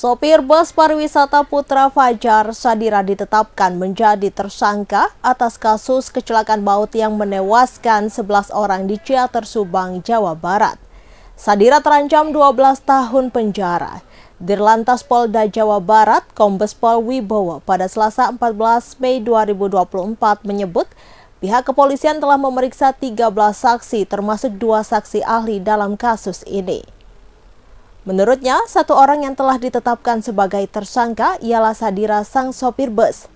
Sopir bus pariwisata Putra Fajar Sadira ditetapkan menjadi tersangka atas kasus kecelakaan maut yang menewaskan 11 orang di Ciater Subang, Jawa Barat. Sadira terancam 12 tahun penjara. Dirlantas Polda Jawa Barat, Kombes Pol Wibowo pada Selasa 14 Mei 2024 menyebut pihak kepolisian telah memeriksa 13 saksi termasuk 2 saksi ahli dalam kasus ini. Menurutnya, 1 orang yang telah ditetapkan sebagai tersangka ialah Sadira sang sopir bus.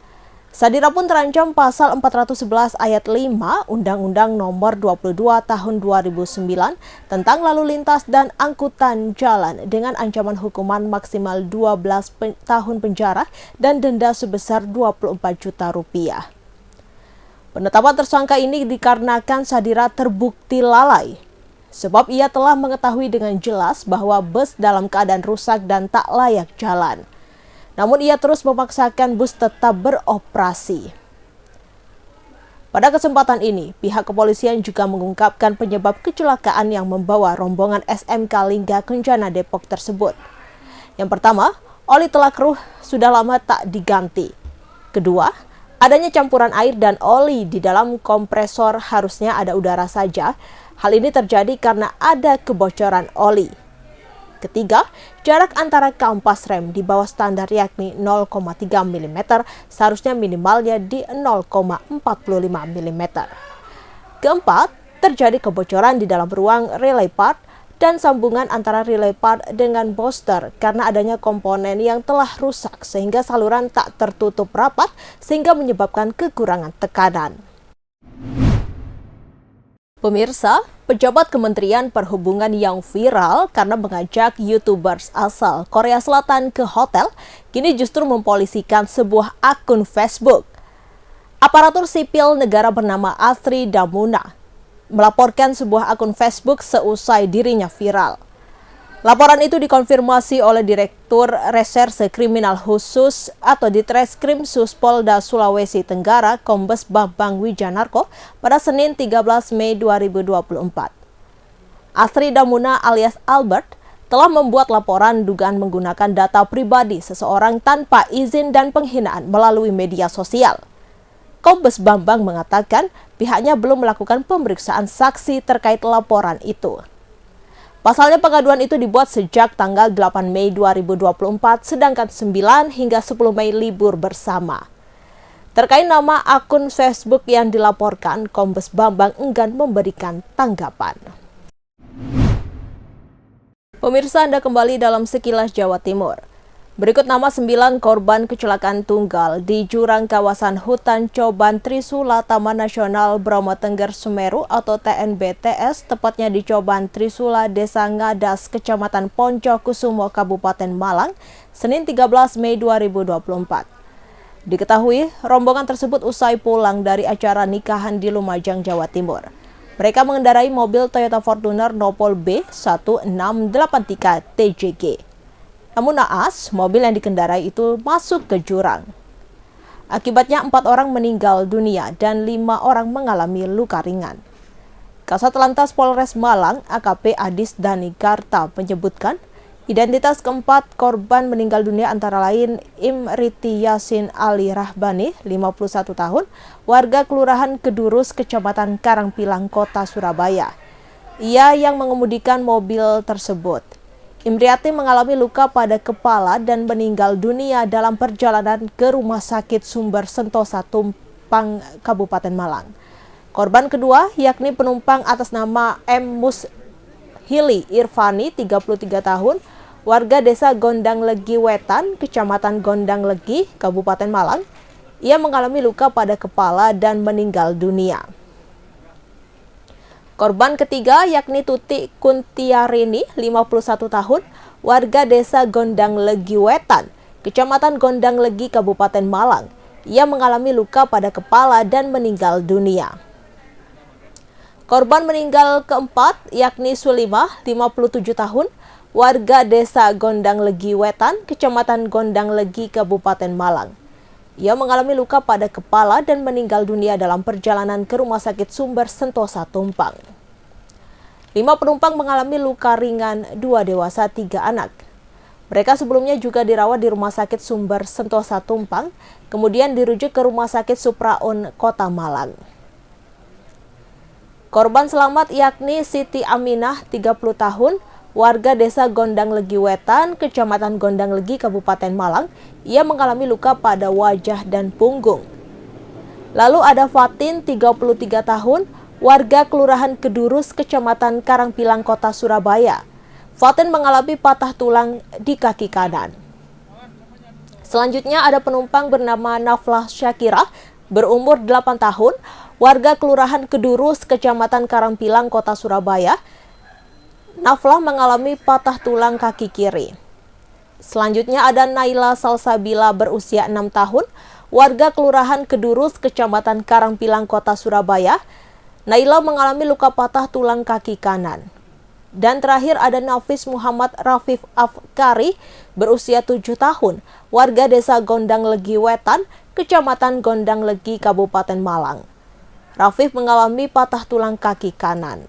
Sadira pun terancam pasal 411 ayat 5 Undang-Undang Nomor 22 Tahun 2009 tentang lalu lintas dan angkutan jalan dengan ancaman hukuman maksimal 12 tahun penjara dan denda sebesar 24 juta rupiah. Penetapan tersangka ini dikarenakan Sadira terbukti lalai. Sebab ia telah mengetahui dengan jelas bahwa bus dalam keadaan rusak dan tak layak jalan. Namun ia terus memaksakan bus tetap beroperasi. Pada kesempatan ini, pihak kepolisian juga mengungkapkan penyebab kecelakaan yang membawa rombongan SMK Lingga Kencana Depok tersebut. Yang pertama, oli telak ruh sudah lama tak diganti. Kedua, adanya campuran air dan oli di dalam kompresor harusnya ada udara saja. Hal ini terjadi karena ada kebocoran oli. Ketiga, jarak antara kampas rem di bawah standar yakni 0,3 mm seharusnya minimalnya di 0,45 mm. Keempat, terjadi kebocoran di dalam ruang relay part dan sambungan antara relay part dengan booster karena adanya komponen yang telah rusak sehingga saluran tak tertutup rapat sehingga menyebabkan kekurangan tekanan. Pemirsa, pejabat Kementerian Perhubungan yang viral karena mengajak YouTubers asal Korea Selatan ke hotel, kini justru mempolisikan sebuah akun Facebook. Aparatur sipil negara bernama Astri Damuna melaporkan sebuah akun Facebook seusai dirinya viral. Laporan itu dikonfirmasi oleh Direktur Reserse Kriminal Khusus atau Ditreskrim Suspolda Sulawesi Tenggara, Kombes Bambang Wijanarko, pada Senin 13 Mei 2024. Astri Damuna alias Albert telah membuat laporan dugaan menggunakan data pribadi seseorang tanpa izin dan penghinaan melalui media sosial. Kombes Bambang mengatakan pihaknya belum melakukan pemeriksaan saksi terkait laporan itu. Pasalnya pengaduan itu dibuat sejak tanggal 8 Mei 2024, sedangkan 9 hingga 10 Mei libur bersama. Terkait nama akun Facebook yang dilaporkan, Kombes Bambang enggan memberikan tanggapan. Pemirsa, Anda kembali dalam Sekilas Jawa Timur. Berikut nama 9 korban kecelakaan tunggal di jurang kawasan hutan Coban Trisula Taman Nasional Bromo Tengger Semeru atau TNBTS, tepatnya di Coban Trisula, Desa Ngadas, Kecamatan Poncokusumo, Kabupaten Malang, Senin 13 Mei 2024. Diketahui, rombongan tersebut usai pulang dari acara nikahan di Lumajang, Jawa Timur. Mereka mengendarai mobil Toyota Fortuner Nopol B1683 TJG. Namun naas, mobil yang dikendarai itu masuk ke jurang. Akibatnya 4 orang meninggal dunia dan 5 orang mengalami luka ringan. Kasat Lantas Polres Malang, AKP Adis Danikarta menyebutkan, identitas keempat korban meninggal dunia antara lain Imriti Yasin Ali Rahbani, 51 tahun, warga Kelurahan Kedurus, Kecamatan Karangpilang, Kota Surabaya. Ia yang mengemudikan mobil tersebut. Imriati mengalami luka pada kepala dan meninggal dunia dalam perjalanan ke Rumah Sakit Sumber Sentosa Tumpang, Kabupaten Malang. Korban kedua yakni penumpang atas nama M. Mushili Irfani, 33 tahun, warga Desa Gondang Legi Wetan, Kecamatan Gondang Legi, Kabupaten Malang. Ia mengalami luka pada kepala dan meninggal dunia. Korban ketiga yakni Tuti Kuntiarini, 51 tahun, warga Desa Gondang Legi Wetan, Kecamatan Gondang Legi, Kabupaten Malang. Ia mengalami luka pada kepala dan meninggal dunia. Korban meninggal keempat yakni Sulimah, 57 tahun, warga Desa Gondang Legi Wetan, Kecamatan Gondang Legi, Kabupaten Malang. Ia mengalami luka pada kepala dan meninggal dunia dalam perjalanan ke Rumah Sakit Sumber Sentosa Tumpang. 5 penumpang mengalami luka ringan, 2 dewasa, 3 anak. Mereka sebelumnya juga dirawat di Rumah Sakit Sumber Sentosa Tumpang, kemudian dirujuk ke Rumah Sakit Supraun Kota Malang. Korban selamat yakni Siti Aminah, 30 tahun, warga desa Gondang Legi Wetan, Kecamatan Gondang Legi, Kabupaten Malang. Ia mengalami luka pada wajah dan punggung. Lalu ada Fatin, 33 tahun, warga Kelurahan Kedurus, Kecamatan Karangpilang, Kota Surabaya. Fatin mengalami patah tulang di kaki kanan. Selanjutnya ada penumpang bernama Naflah Syakirah, berumur 8 tahun, warga Kelurahan Kedurus, Kecamatan Karangpilang, Kota Surabaya. Naflah mengalami patah tulang kaki kiri. Selanjutnya ada Naila Salsabila, berusia 6 tahun, warga Kelurahan Kedurus, Kecamatan Karangpilang, Kota Surabaya. Naila mengalami luka patah tulang kaki kanan. Dan terakhir ada Nafis Muhammad Rafif Afkari, berusia 7 tahun, warga desa Gondang Legi Wetan, Kecamatan Gondang Legi, Kabupaten Malang. Rafif mengalami patah tulang kaki kanan.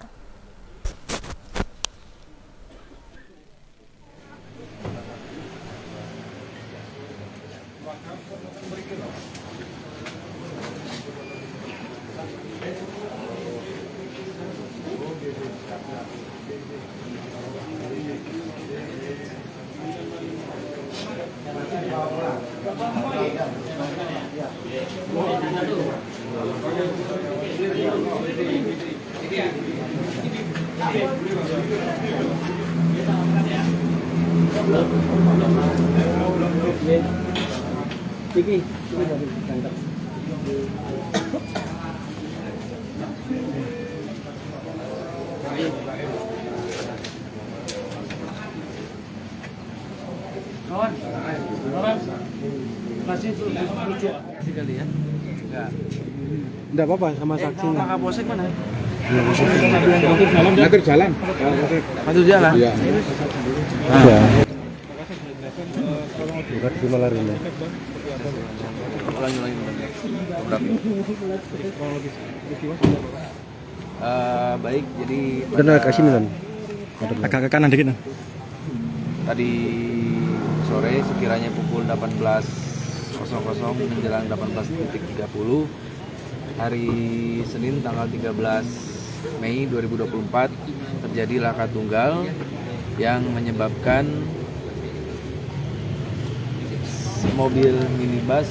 Enggak apa-apa sama saksinya. Pak Kapolsek mana? Ngatur jalan. Ngatur jalan? Iya. Iya. Bukan di malar ini. Ulangi. Baik, jadi Benar kasih milan. Agak ke kanan dikit. tadi sore sekiranya pukul 18.00 menjelang 18.30 hari Senin tanggal 13 Mei 2024 terjadi laka tunggal yang menyebabkan mobil minibus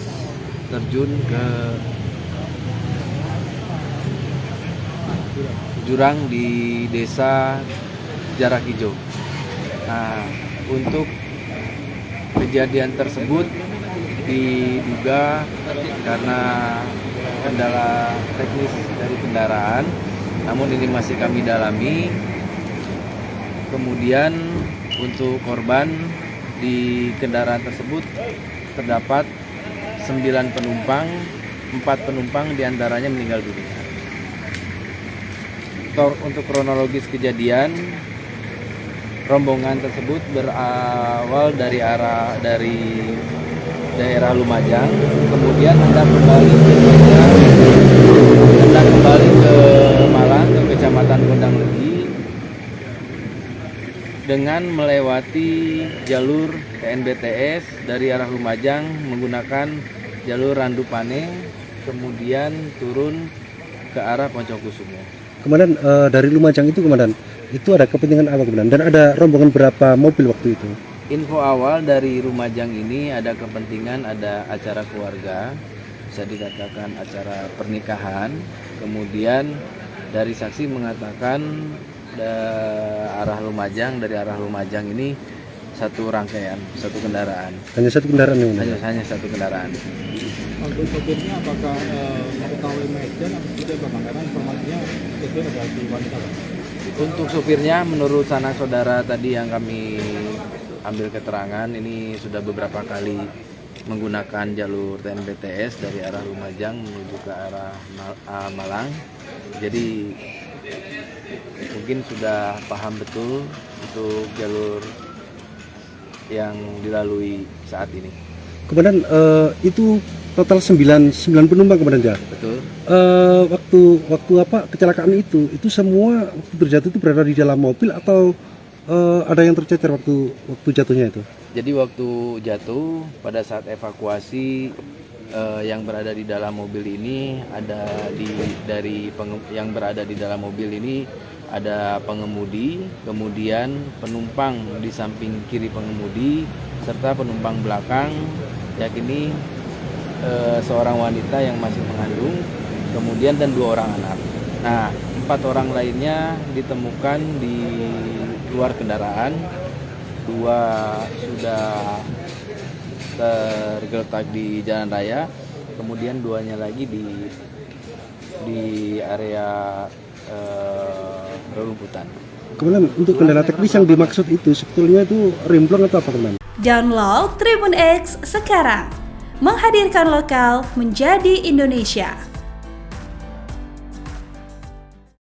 terjun ke jurang di desa Jarak Hijau. Nah, untuk kejadian tersebut diduga karena kendala teknis dari kendaraan, namun ini masih kami dalami. Kemudian untuk korban di kendaraan tersebut terdapat 9 penumpang, 4 penumpang diantaranya meninggal dunia. Untuk kronologis kejadian, rombongan tersebut berawal dari daerah Lumajang, kemudian hendak kembali ke Malang, ke Kecamatan Gondang Legi, dengan melewati jalur TNBTS dari arah Lumajang menggunakan jalur Randu Pane, kemudian turun ke arah Poncokusumo. Komandan, dari Lumajang itu komandan, itu ada kepentingan apa komandan? Dan ada rombongan berapa mobil waktu itu? Info awal dari Lumajang ini ada kepentingan, ada acara keluarga, bisa dikatakan acara pernikahan. Kemudian dari saksi mengatakan dari arah Lumajang ini satu rangkaian, satu kendaraan. Hanya satu kendaraan yang mana? Hanya satu kendaraan. Untuk sopirnya apakah mengetahui medan atau tidak Bang? Karena informasinya sopir adalah si wanita. Untuk sopirnya menurut sanak saudara tadi yang kami ambil keterangan, ini sudah beberapa kali menggunakan jalur TNBTS dari arah Lumajang menuju ke arah Malang. Jadi mungkin sudah paham betul untuk jalur yang dilalui saat ini. Komandan, itu total 9 penumpang komandan ya? Betul. Waktu apa kecelakaan itu semua waktu terjatuh itu berada di dalam mobil atau ada yang tercecer waktu jatuhnya itu? Jadi waktu jatuh pada saat evakuasi yang berada di dalam mobil ini yang berada di dalam mobil ini ada pengemudi, kemudian penumpang di samping kiri pengemudi serta penumpang belakang, yakni seorang wanita yang masih mengandung, kemudian dan 2 orang anak. Nah, 4 orang lainnya ditemukan di luar kendaraan, 2 sudah tergeletak di jalan raya, kemudian 2-nya lagi di area rerumputan. Kemudian untuk kendala teknis yang dimaksud itu sebetulnya itu remblong atau apa kemudian? Download Tribun X sekarang, menghadirkan lokal menjadi Indonesia.